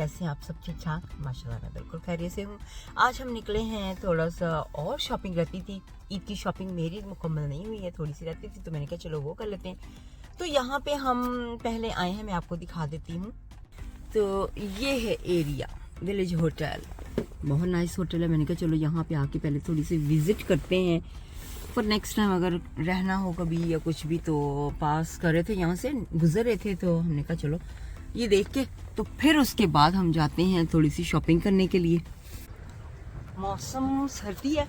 कैसे हैं आप सब? ठीक ठाक माशाल्लाह, मैं बिल्कुल खैरियत से हूँ। आज हम निकले हैं, थोड़ा सा और शॉपिंग रहती थी। ईद की शॉपिंग मेरी मुकम्मल नहीं हुई है, थोड़ी सी रहती थी, तो मैंने कहा चलो वो कर लेते हैं। तो यहाँ पे हम पहले आए हैं, मैं आपको दिखा देती हूँ। तो ये है एरिया, विलेज होटल, बहुत नाइस होटल है। मैंने कहा चलो यहाँ पे आके पहले थोड़ी सी विजिट करते हैं, पर नेक्स्ट टाइम अगर रहना हो कभी या कुछ भी तो पास कर रहे थे, यहाँ से गुजर रहे थे, तो हमने कहा चलो ये देख के तो फिर उसके बाद हम जाते हैं थोड़ी सी शॉपिंग करने के लिए। मौसम सर्दी है,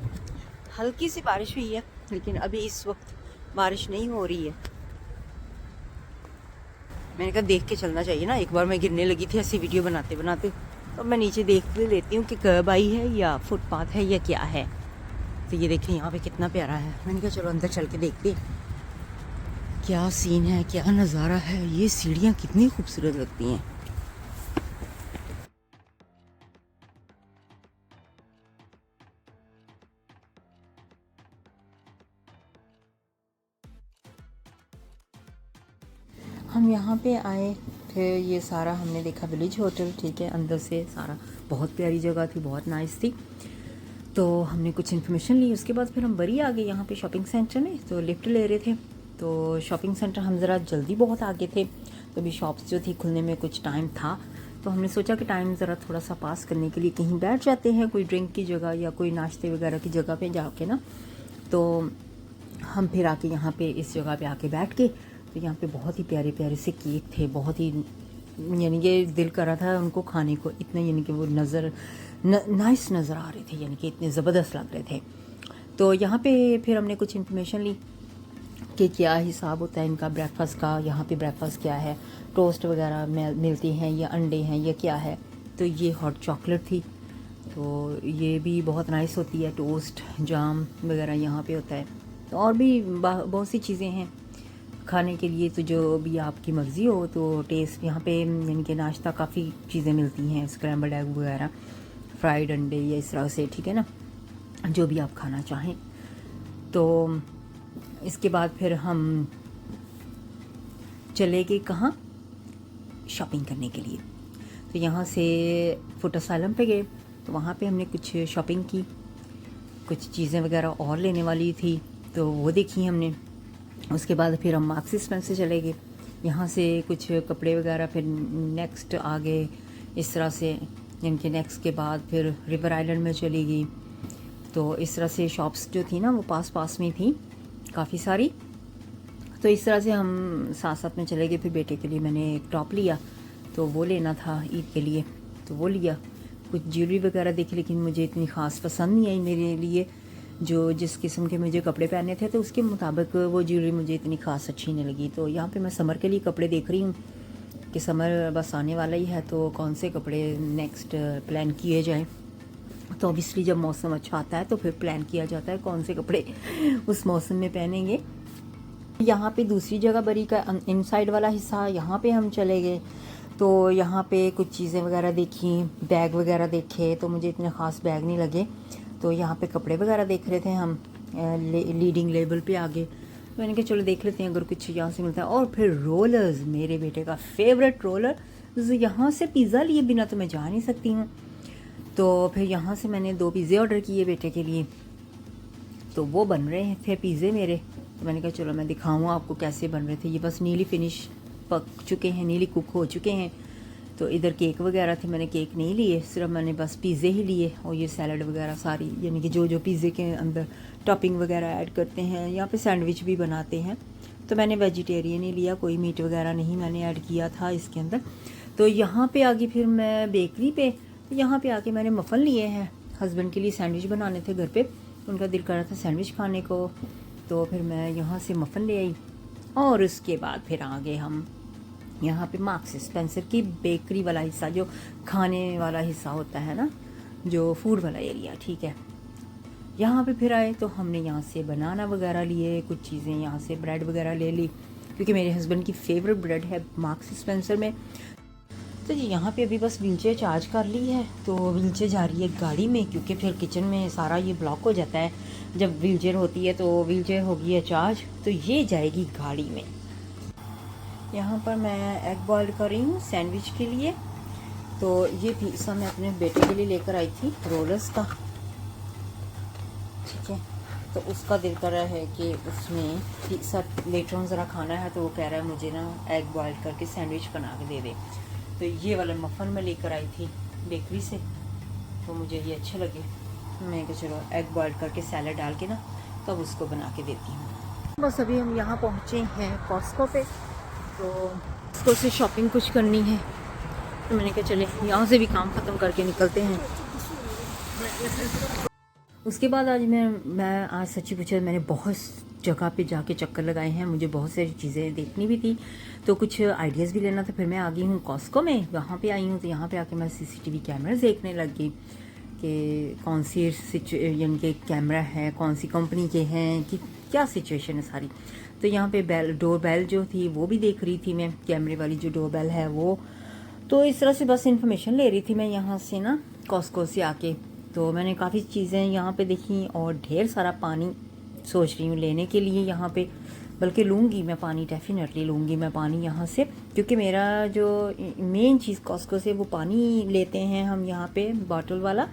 हल्की सी बारिश हुई है, लेकिन अभी इस वक्त बारिश नहीं हो रही है। मैंने कहा देख के चलना चाहिए ना, एक बार मैं गिरने लगी थी ऐसी वीडियो बनाते बनाते, तो मैं नीचे देख लेती हूँ कि कर्ब आई है या फुटपाथ है या क्या है। तो ये देखें यहाँ पे कितना प्यारा है। मैंने कहा चलो अंदर चल के देखते क्या सीन है, क्या नज़ारा है। ये सीढ़ियाँ कितनी खूबसूरत लगती हैं। हम यहाँ पे आए थे, ये सारा हमने देखा विलेज होटल, ठीक है, अंदर से सारा बहुत प्यारी जगह थी, बहुत नाइस थी। तो हमने कुछ इन्फॉर्मेशन ली, उसके बाद फिर हम बरी आ गए यहाँ पे शॉपिंग सेंटर में। तो लिफ्ट ले रहे थे, तो शॉपिंग सेंटर हम ज़रा जल्दी बहुत आगे थे, तो अभी शॉप्स जो थी खुलने में कुछ टाइम था, तो हमने सोचा कि टाइम ज़रा थोड़ा सा पास करने के लिए कहीं बैठ जाते हैं, कोई ड्रिंक की जगह या कोई नाश्ते वगैरह की जगह पे जाके ना। तो हम फिर आके यहाँ पे इस जगह पे आके बैठ के, तो यहाँ पे बहुत ही प्यारे प्यारे से केक थे, बहुत ही यानी कि दिल कर रहा था उनको खाने को, इतने यानी कि वो नाइस नज़र आ रहे थे, यानी कि इतने ज़बरदस्त लग रहे थे। तो यहाँ पे फिर हमने कुछ इन्फॉर्मेशन ली कि क्या हिसाब होता है इनका ब्रेकफास्ट का, यहाँ पे ब्रेकफास्ट क्या है, टोस्ट वगैरह मिलती हैं या अंडे हैं या क्या है। तो ये हॉट चॉकलेट थी, तो ये भी बहुत नाइस होती है, टोस्ट जाम वगैरह यहाँ पे होता है। तो और भी बहुत सी चीज़ें हैं खाने के लिए, तो जो भी आपकी मर्ज़ी हो। तो टेस्ट यहाँ पे यानी कि नाश्ता काफ़ी चीज़ें मिलती हैं, स्क्रैम्बल्ड एग वगैरह, फ्राइड अंडे या इस तरह से, ठीक है ना, जो भी आप खाना चाहें। तो इसके बाद फिर हम चले गए कहाँ, शॉपिंग करने के लिए। तो यहाँ से फुट असाइलम पे गए, तो वहाँ पे हमने कुछ शॉपिंग की, कुछ चीज़ें वगैरह और लेने वाली थी, तो वो देखी हमने। उसके बाद फिर हम मार्क्स स्पेंसर चले गए, यहाँ से कुछ कपड़े वगैरह, फिर नेक्स्ट आ गए इस तरह से, यानी कि नेक्स्ट के बाद फिर रिवर आइलैंड में चली गई। तो इस तरह से शॉप्स जो थी ना वो पास पास में थी काफ़ी सारी। तो इस तरह से हम साथ साथ में चले गए। फिर बेटे के लिए मैंने एक टॉप लिया, तो वो लेना था ईद के लिए, तो वो लिया। कुछ ज्वेलरी वगैरह देखी, लेकिन मुझे इतनी ख़ास पसंद नहीं आई मेरे लिए, जो जिस किस्म के मुझे कपड़े पहने थे, तो उसके मुताबिक वो ज्वेलरी मुझे इतनी ख़ास अच्छी नहीं लगी। तो यहाँ पे मैं समर के लिए कपड़े देख रही हूँ कि समर बस आने वाला ही है, तो कौन से कपड़े नेक्स्ट प्लान किए जाएँ। तो ऑब्वियसली जब मौसम अच्छा आता है तो फिर प्लान किया जाता है कौन से कपड़े उस मौसम में पहनेंगे। यहाँ पे दूसरी जगह बरी का इनसाइड वाला हिस्सा, यहाँ पे हम चले गए। तो यहाँ पे कुछ चीज़ें वगैरह देखी, बैग वगैरह देखे, तो मुझे इतने ख़ास बैग नहीं लगे। तो यहाँ पे कपड़े वगैरह देख रहे थे हम, लीडिंग लेवल पे आगे। तो मैंने कहा चलो देख लेते हैं अगर कुछ यहाँ से मिलता है। और फिर रोलर्स, मेरे बेटे का फेवरेट रोलर, यहाँ से पिज़्ज़ा लिए बिना तो मैं जा नहीं सकती हूँ। तो फिर यहाँ से मैंने 2 पिज़्ज़े ऑर्डर किए बेटे के लिए, तो वो बन रहे थे पिज़्ज़े मेरे। तो मैंने कहा चलो मैं दिखाऊँ आपको कैसे बन रहे थे। ये बस नीली फिनिश पक चुके हैं, नीली कुक हो चुके हैं। तो इधर केक वगैरह थे, मैंने केक नहीं लिए, सिर्फ मैंने बस पिज़्ज़े ही लिए। और ये सैलड वगैरह सारी, यानी कि जो जो पिज़्ज़े के अंदर टॉपिंग वगैरह ऐड करते हैं, यहाँ पे सैंडविच भी बनाते हैं। तो मैंने वेजिटेरियन ही लिया, कोई मीट वगैरह नहीं मैंने ऐड किया था इसके अंदर। तो यहाँ पे आगे फिर मैं बेकरी पे, यहाँ पे आके मैंने मफ़न लिए हैं, हस्बैंड के लिए सैंडविच बनाने थे घर पे, उनका दिल कर रहा था सैंडविच खाने को। तो फिर मैं यहाँ से मफ़न ले आई, और उसके बाद फिर आ गए हम यहाँ पे मार्क्स स्पेंसर की बेकरी वाला हिस्सा, जो खाने वाला हिस्सा होता है ना, जो फूड वाला एरिया, ठीक है। यहाँ पे फिर आए तो हमने यहाँ से बनाना वगैरह लिए, कुछ चीज़ें यहाँ से ब्रेड वगैरह ले ली, क्योंकि मेरे हस्बैंड की फेवरेट ब्रेड है मार्क्स स्पेंसर में। तो जी यहाँ पे अभी बस व्हीलचेयर चार्ज कर ली है, तो व्हीलचेयर जा रही है गाड़ी में, क्योंकि फिर किचन में सारा ये ब्लॉक हो जाता है जब व्हीलचेयर होती है। तो व्हीलचेयर हो गई है चार्ज, तो ये जाएगी गाड़ी में। यहाँ पर मैं एग बॉयल कर रही हूँ सैंडविच के लिए। तो ये पिज़्ज़ा मैं अपने बेटे के लिए लेकर आई थी, रोलर्स का, ठीक है। तो उसका दिल कर रहा है कि उसमें पिज़्ज़ा लेटर ऑन ज़रा खाना है, तो वो कह रहा है मुझे ना एग बॉयल करके सैंडविच बना के दे दे। तो ये वाला मफ़न मैं लेकर आई थी बेकरी से, तो मुझे ये अच्छे लगे। मैं कहा चलो एग बॉयल करके सैलड डाल के ना तब उसको बना के देती हूँ। बस अभी हम यहाँ पहुँचे हैं कॉस्को पे, तो कॉस्को से शॉपिंग कुछ करनी है, तो मैंने कहा चले यहाँ से भी काम ख़त्म करके निकलते हैं। उसके बाद आज मैं आज सच्ची पूछा मैंने बहुत जगह पे जाके चक्कर लगाए हैं, मुझे बहुत सारी चीज़ें देखनी भी थी, तो कुछ आइडियाज़ भी लेना था। फिर मैं आ गई हूँ कॉस्को में, यहाँ पे आई हूँ, तो यहाँ पे आके मैं सीसीटीवी कैमरास देखने लग गई कि कौन सी यानी कि कैमरा है, कौन सी कंपनी के हैं, कि क्या सिचुएशन है सारी। तो यहाँ पे डोर बेल जो थी वो भी देख रही थी मैं, कैमरे वाली जो डोर बेल है वो। तो इस तरह से बस इन्फॉर्मेशन ले रही थी मैं यहाँ से ना कॉस्को से आके। तो मैंने काफ़ी चीज़ें यहाँ पे देखी और ढेर सारा पानी सोच रही हूँ लेने के लिए यहाँ पे, बल्कि लूँगी मैं पानी, डेफिनेटली लूँगी मैं पानी यहाँ से, क्योंकि मेरा जो मेन चीज़ कॉस्को से वो पानी लेते हैं हम यहाँ पे बॉटल वाला।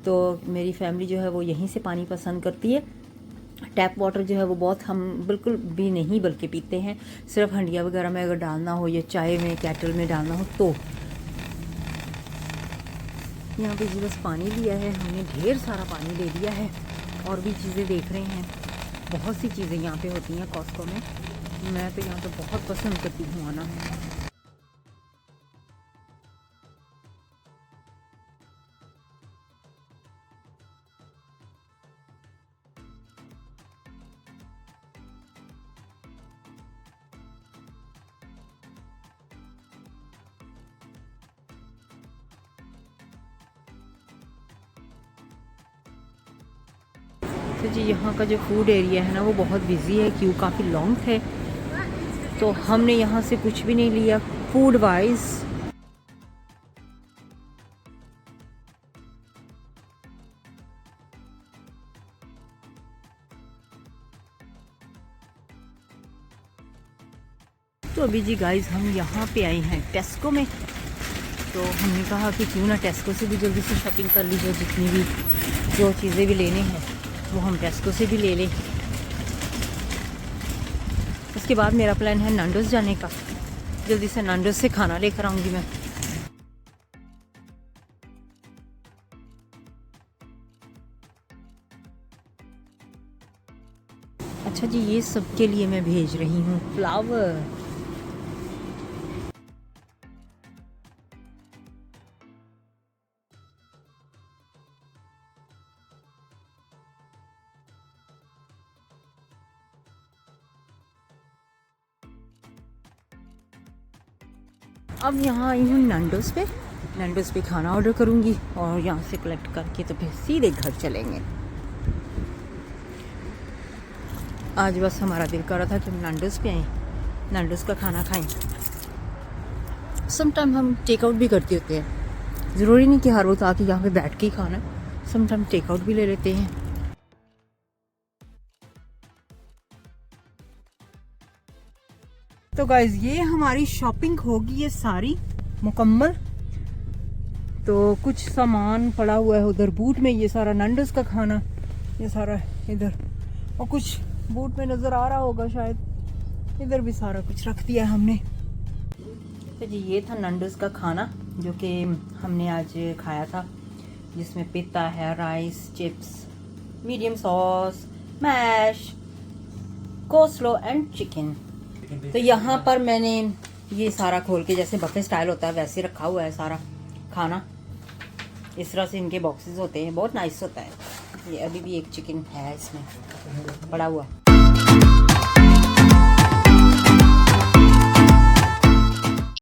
तो मेरी फैमिली जो है वो यहीं से पानी पसंद करती है। टैप वाटर जो है वो बहुत हम बिल्कुल भी नहीं बल्कि पीते हैं, सिर्फ हंडिया वगैरह में अगर डालना हो या चाय में केटल में डालना हो तो। यहाँ पे जी बस पानी लिया है हमने, ढेर सारा पानी ले लिया है, और भी चीज़ें देख रहे हैं। बहुत सी चीज़ें यहाँ पे होती हैं कॉस्को में, मैं तो यहाँ पे बहुत पसंद करती हूँ आना। तो जी यहाँ का जो फूड एरिया है ना वो बहुत बिजी है, क्यों काफ़ी लॉन्ग है, तो हमने यहाँ से कुछ भी नहीं लिया फूड वाइज। तो अभी जी गाइस हम यहाँ पे आए हैं टेस्को में, तो हमने कहा कि क्यों ना टेस्को से भी जल्दी से शॉपिंग कर लीजिए, जितनी भी जो चीज़ें भी लेनी हैं वो हम टेस्को से भी ले लें। उसके बाद मेरा प्लान है नांडोस जाने का, जल्दी से नांडोस से खाना लेकर आऊँगी मैं। अच्छा जी, ये सब के लिए मैं भेज रही हूँ फ्लावर। अब यहाँ आई हूँ नांडोस पे खाना ऑर्डर करूँगी और यहाँ से कलेक्ट करके तो फिर सीधे घर चलेंगे। आज बस हमारा दिल कर रहा था कि हम नांडोस पे आएँ, नांडोस का खाना खाएं। समटाइम हम टेक आउट भी करते होते हैं, ज़रूरी नहीं कि हर वक्त आके यहाँ पे बैठ के ही खाना, समटाइम टेक आउट भी ले लेते हैं। तो गाइज ये हमारी शॉपिंग होगी ये सारी मुकम्मल। तो कुछ सामान पड़ा हुआ है उधर बूट में, ये सारा नांडोस का खाना ये सारा इधर, और कुछ बूट में नज़र आ रहा होगा शायद, इधर भी सारा कुछ रख दिया है हमने। तो जी ये था नांडोस का खाना जो कि हमने आज खाया था, जिसमें पिता है, rice, chips, medium sauce, mash, coleslaw and chicken. तो यहाँ पर मैंने ये सारा खोल के, जैसे बफे स्टाइल होता है वैसे रखा हुआ है सारा खाना, इस तरह से इनके बॉक्सेस होते हैं, बहुत नाइस होता है। ये अभी भी एक चिकन है इसमें पड़ा हुआ।